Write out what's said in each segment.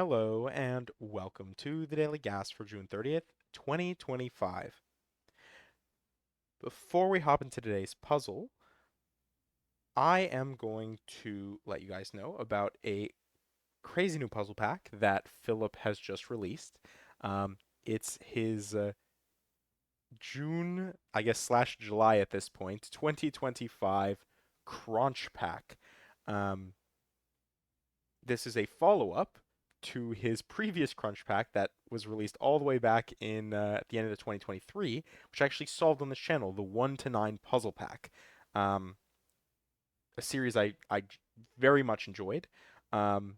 Hello and welcome to the Daily Gas for June 30th, 2025. Before we hop into today's puzzle, I am going to let you guys know about a crazy new puzzle pack that Philip has just released. It's his June, I guess, slash July at this point, 2025 Crunch Pack. Um, this is a follow-up to his previous Crunch Pack that was released all the way back in at the end of 2023, which I actually solved on this channel, the 1 to 9 Puzzle Pack, um, a series I very much enjoyed. Um,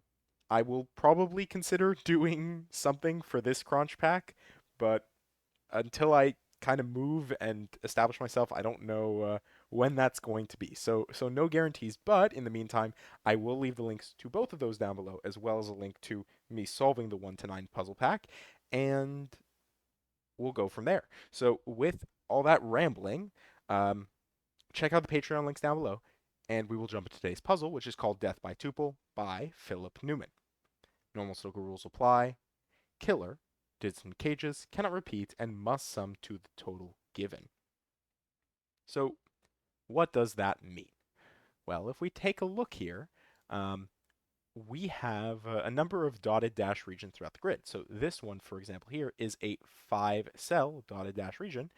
I will probably consider doing something for this Crunch Pack, but until I kind of move and establish myself, I don't know when that's going to be. So no guarantees. But in the meantime, I will leave the links to both of those down below, as well as a link to me solving the 1 to 9 puzzle pack, and we'll go from there. So with all that rambling, um, check out the Patreon links down below, and we will jump into today's puzzle, which is called Death by Tuple by Philip Newman. Normal Sudoku rules apply. Killer, digits in cages, cannot repeat, and must sum to the total given. So what does that mean? Well, if we take a look here, um, we have a number of dotted dash regions throughout the grid. So this one, for example, here is a 5-cell dotted dash region.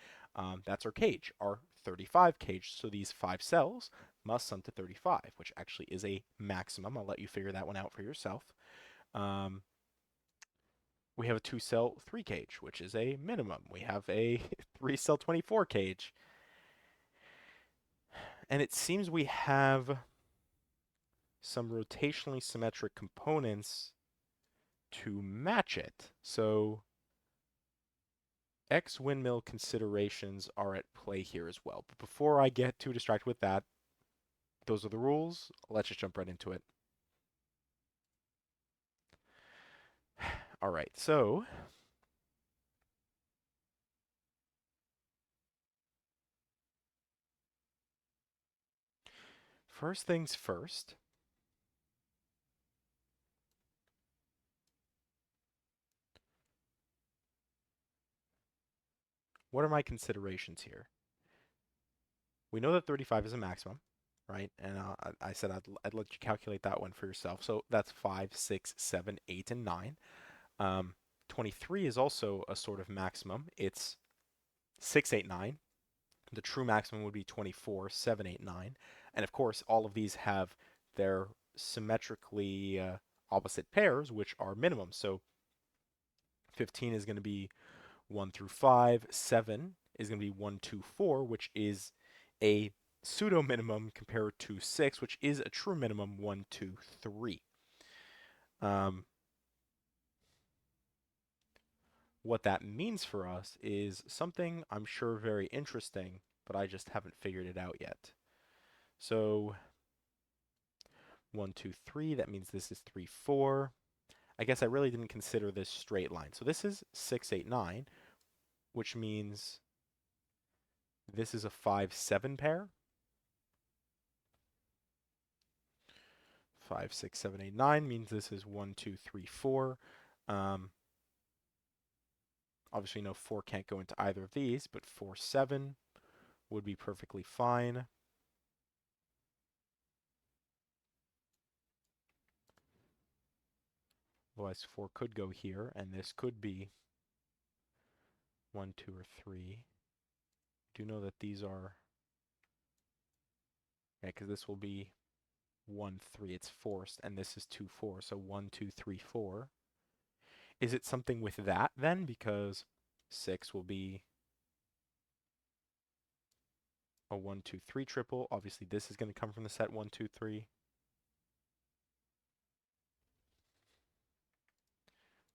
That's our cage, our 35 cage. So these 5 cells must sum to 35, which actually is a maximum. I'll let you figure that one out for yourself. Um, we have a 2-cell 3 cage, which is a minimum. We have a 3-cell 24 cage. And it seems we have some rotationally symmetric components to match it. So X windmill considerations are at play here as well. But before I get too distracted with that, those are the rules. Let's just jump right into it. All right, so first things first, what are my considerations here? We know that 35 is a maximum, right? And I said I'd let you calculate that one for yourself. So that's 5, 6, 7, 8, and 9. Um, 23 is also a sort of maximum. It's 6, 8, 9. The true maximum would be 24, 7, 8, 9. And of course, all of these have their symmetrically opposite pairs, which are minimums. So 15 is going to be 1 through 5. 7 is going to be 1, 2, 4, which is a pseudo minimum compared to 6, which is a true minimum 1, 2, 3. Um, what that means for us is something I'm sure very interesting, but I just haven't figured it out yet. So 1, 2, 3, that means this is 3, 4. I guess I really didn't consider this straight line. So this is 6, 8, 9, which means this is a 5, 7 pair. 5, 6, 7, 8, 9 means this is 1, 2, 3, 4. Obviously, no 4 can't go into either of these, but 4, 7 would be perfectly fine. Otherwise, 4 could go here, and this could be 1, 2, or 3. Do know that these are, yeah, because this will be 1, 3. It's forced, and this is 2, 4. So 1, 2, 3, 4. Is it something with that then? Because 6 will be a 1, 2, 3 triple. Obviously, this is going to come from the set 1, 2, 3.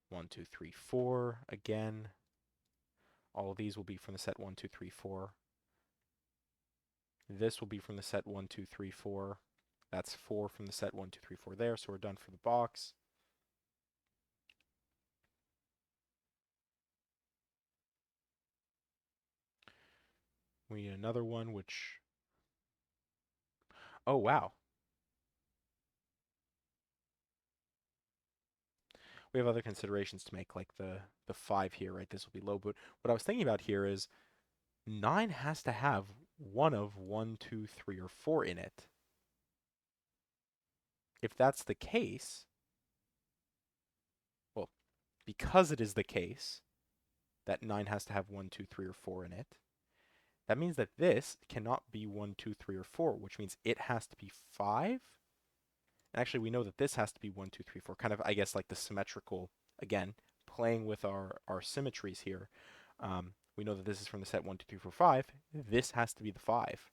1, 2, 3, 4. Again, all of these will be from the set 1, 2, 3, 4. This will be from the set 1, 2, 3, 4. That's 4 from the set 1, 2, 3, 4 there. So we're done for the box. We need another one, which, oh, wow. we have other considerations to make, like the 5 here, right? This will be low, but what I was thinking about here is 9 has to have one of 1, 2, 3, or 4 in it. If that's the case, well, because it is the case that 9 has to have 1, 2, 3, or 4 in it, that means that this cannot be 1, 2, 3, or 4, which means it has to be 5. And actually, we know that this has to be 1, 2, 3, 4. Kind of, I guess, like the symmetrical, again, playing with our symmetries here. We know that this is from the set 1, 2, 3, 4, 5. This has to be the 5.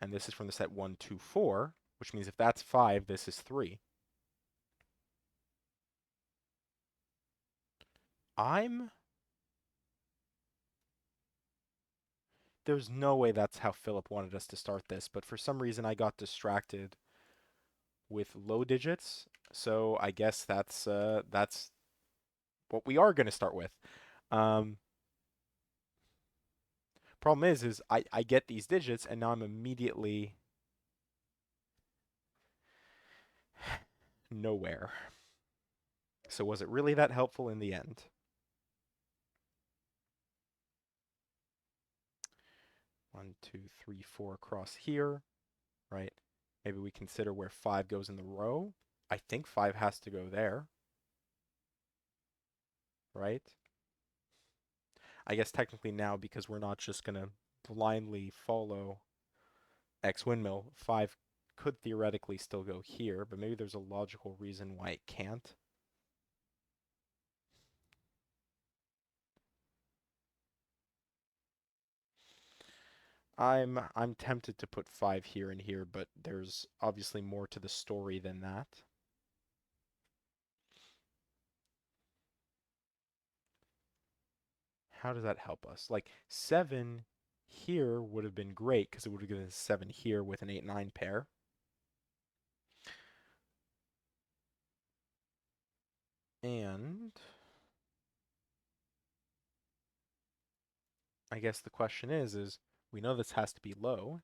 And this is from the set 1, 2, 4, which means if that's 5, this is 3. There's no way that's how Philip wanted us to start this, but for some reason I got distracted with low digits, so I guess that's what we are going to start with. Um, Problem is I get these digits and now I'm immediately nowhere. So was it really that helpful in the end? 1, 2, 3, 4 across here, right? Maybe we consider where 5 goes in the row. I think 5 has to go there, right? I guess technically now, because we're not just going to blindly follow X windmill, 5 could theoretically still go here, but maybe there's a logical reason why it can't. I'm tempted to put 5 here and here, but there's obviously more to the story than that. How does that help us? Like 7 here would have been great because it would have given us 7 here with an 8-9 pair. And I guess the question is we know this has to be low,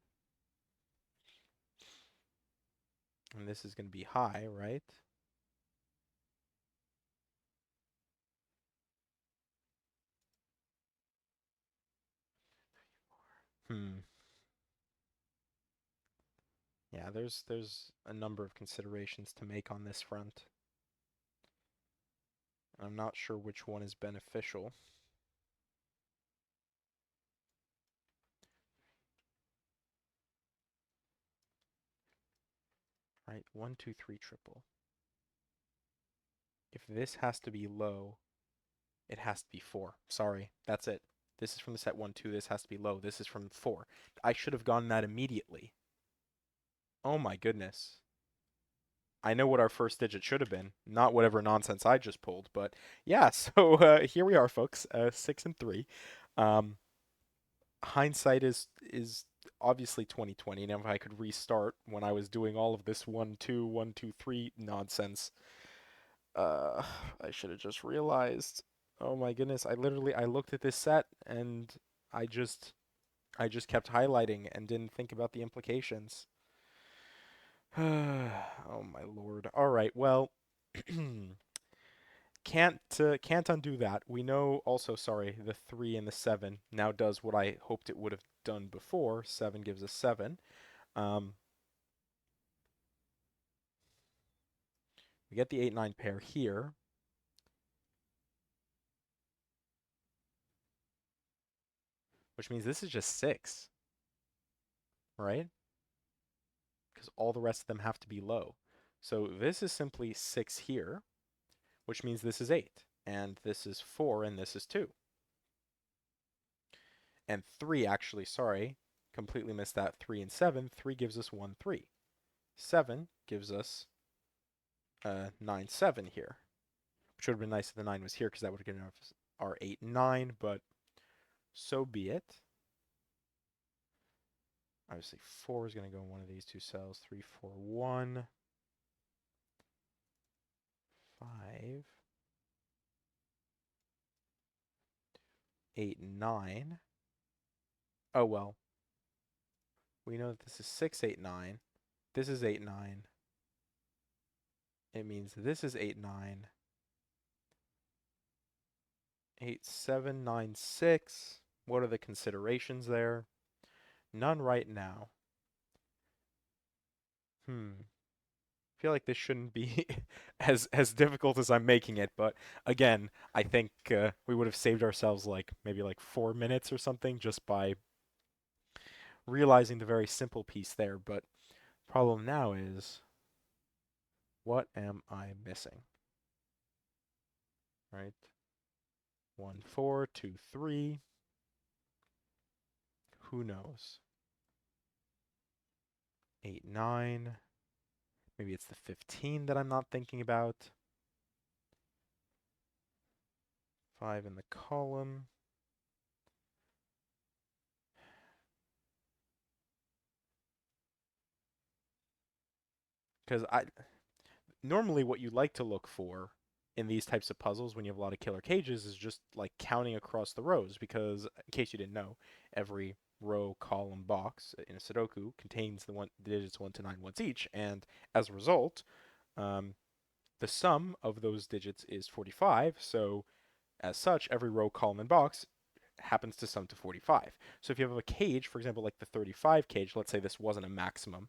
and this is going to be high, right? Hmm. Yeah, there's a number of considerations to make on this front. I'm not sure which one is beneficial. Right, 1, 2, 3 triple. If this has to be low, it has to be 4. Sorry, that's it. This is from the set 1, 2. This has to be low. This is from 4. I should have gotten that immediately. Oh my goodness. I know what our first digit should have been, not whatever nonsense I just pulled. But yeah, so here we are, folks. 6 and 3. Um, Hindsight is obviously 2020. And if I could restart when I was doing all of this 1, 2, 1, 2, 3 nonsense, uh, I should have just realized. Oh my goodness! I looked at this set and I just I just kept highlighting and didn't think about the implications. Oh my lord. All right. Well, can't undo that. We know also, sorry, the 3 and the 7 now does what I hoped it would have done before. 7 gives us 7. Um, we get the 8-9 pair here, which means this is just 6, right? Because all the rest of them have to be low. So this is simply 6 here, which means this is 8, and this is 4, and this is 2. And 3, actually, sorry, completely missed that. 3 and 7. 3 gives us 1, 3. 7 gives us 9, 7 here. Which would have been nice if the 9 was here because that would have given us our 8 and 9, but so be it. Obviously, 4 is going to go in one of these two cells. 3, 4, 1. 5. 8, 9. Oh, well. We know that this is 6, 8, 9. This is 8, 9. It means this is 8, 9. 8, 7, 9, 6. What are the considerations there? None right now. Feel like this shouldn't be as difficult as I'm making it, but again, I think we would have saved ourselves like maybe like 4 minutes or something just by realizing the very simple piece there. But problem now is, what am I missing? Right? 1, 4, 2, 3. Who knows? 8, 9. Maybe it's the 15 that I'm not thinking about. 5 in the column. Because normally what you like to look for in these types of puzzles when you have a lot of killer cages is just like counting across the rows, because in case you didn't know, every row, column, box in a Sudoku contains the digits 1 to 9 once each, and as a result, um, the sum of those digits is 45, so as such, every row, column, and box happens to sum to 45. So if you have a cage, for example, like the 35 cage, let's say this wasn't a maximum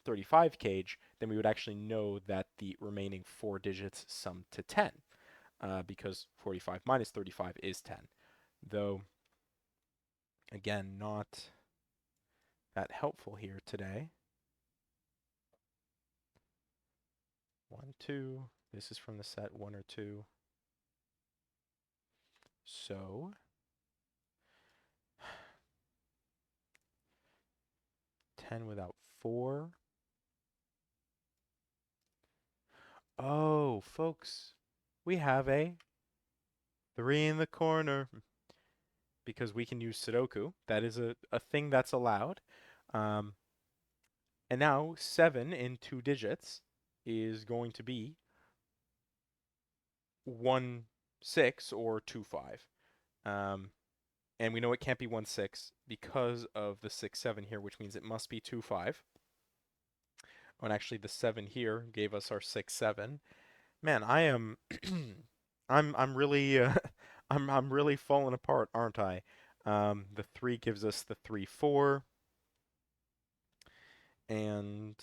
35 cage, then we would actually know that the remaining 4 digits sum to 10, because 45 minus 35 is 10. Though, again, not that helpful here today. 1, 2. This is from the set 1 or 2. So 10 without 4. Oh, folks, we have a 3 in the corner because we can use Sudoku. That is a thing that's allowed. Um, and now 7 in 2 digits is going to be 1, 6 or 2, 5. And we know it can't be 1, 6 because of the 6, 7 here, which means it must be 2, 5. Oh, and actually the 7 here gave us our 6, 7. Man, I am I'm really I'm really falling apart, aren't I? The 3 gives us the 3, 4, and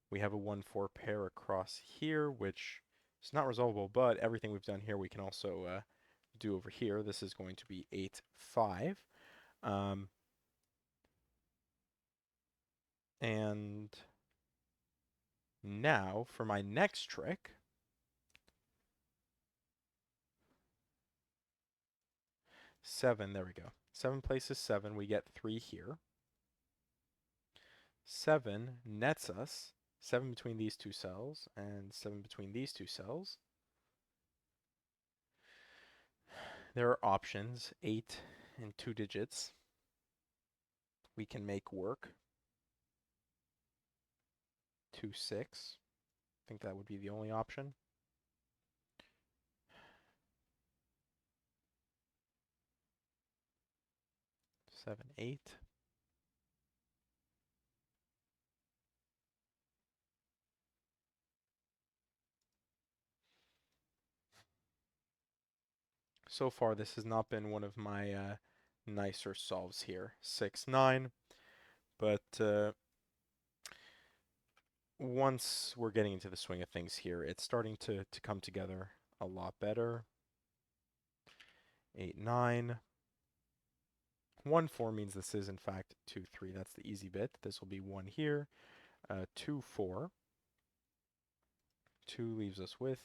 we have a 1, 4 pair across here, which is not resolvable, but everything we've done here we can also do over here. This is going to be 8, 5. Um, and now for my next trick, 7, there we go. 7 places 7, we get 3 here. 7 nets us 7 between these two cells and 7 between these two cells. There are options, 8 in 2 digits we can make work. 2, 6. I think that would be the only option. 7, 8. So far, this has not been one of my nicer solves here. 6, 9. But once we're getting into the swing of things here, it's starting to come together a lot better. 8, 9. 1, 4 means this is, in fact, 2, 3. That's the easy bit. This will be 1 here. 2, 4. 2 leaves us with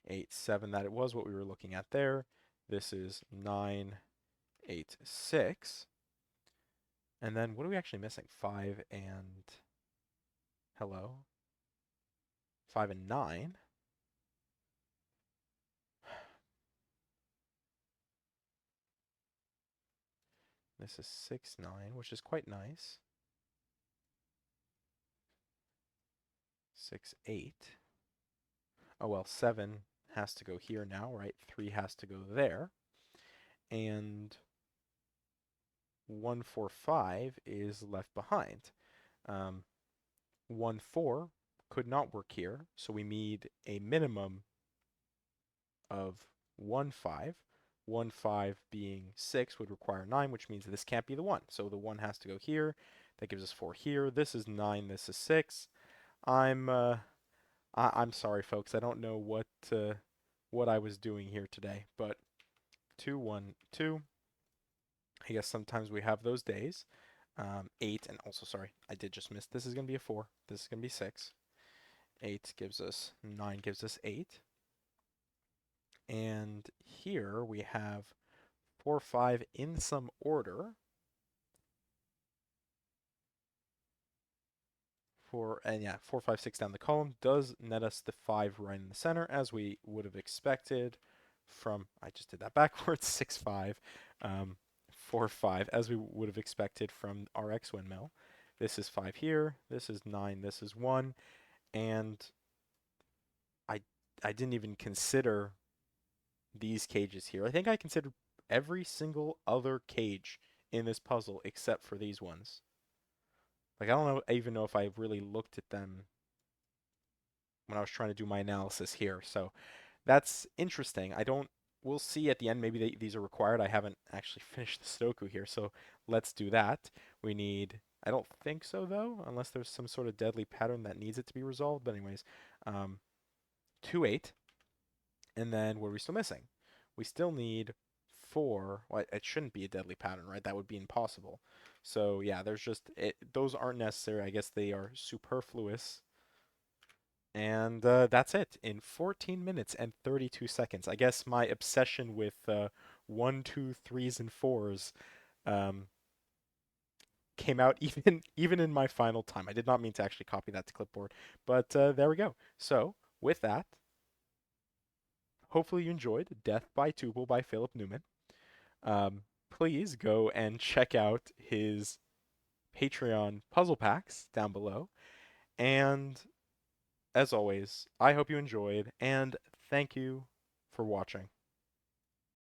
8, 7. That it was what we were looking at there. This is 9, 8, 6. And then what are we actually missing? 5 and... Hello? 5 and 9. This is 6, 9, which is quite nice. 6, 8. Oh, well, 7 has to go here now, right? 3 has to go there. And 1, 4, 5 is left behind. 1, 4 could not work here, so we need a minimum of 1, 5. 1, 5 being 6 would require 9, which means this can't be the 1. So the 1 has to go here. That gives us 4 here. This is 9. This is 6. I'm I'm sorry, folks. I don't know what I was doing here today, but 2, 1, 2. I guess sometimes we have those days. 8, and also, sorry, I did just miss. This is going to be a 4. This is going to be 6. 8 gives us 9, gives us 8. And here we have 4, 5 in some order. And yeah, 4, 5, 6 down the column does net us the 5 right in the center, as we would have expected from, I just did that backwards, 6, 5, 4, 5, as we would have expected from our X windmill. This is 5 here, this is 9, this is 1, and I, I didn't even consider these cages here. I think I considered every single other cage in this puzzle except for these ones. Like, I don't know, I even know if I really looked at them when I was trying to do my analysis here. So that's interesting. We'll see at the end. Maybe these are required. I haven't actually finished the Sudoku here, so let's do that. We need, I don't think so though, unless there's some sort of deadly pattern that needs it to be resolved. But anyways, 2, 8. And then what are we still missing? We still need 4. Well, it shouldn't be a deadly pattern, right? That would be impossible. So yeah, those aren't necessary. I guess they are superfluous. And that's it in 14 minutes and 32 seconds. I guess my obsession with 1, 2, 3s, and 4s um, came out even in my final time. I did not mean to actually copy that to clipboard, but there we go. So with that, hopefully you enjoyed Death by Tuple by Philip Newman. Please go and check out his Patreon puzzle packs down below. And as always, I hope you enjoyed, and thank you for watching.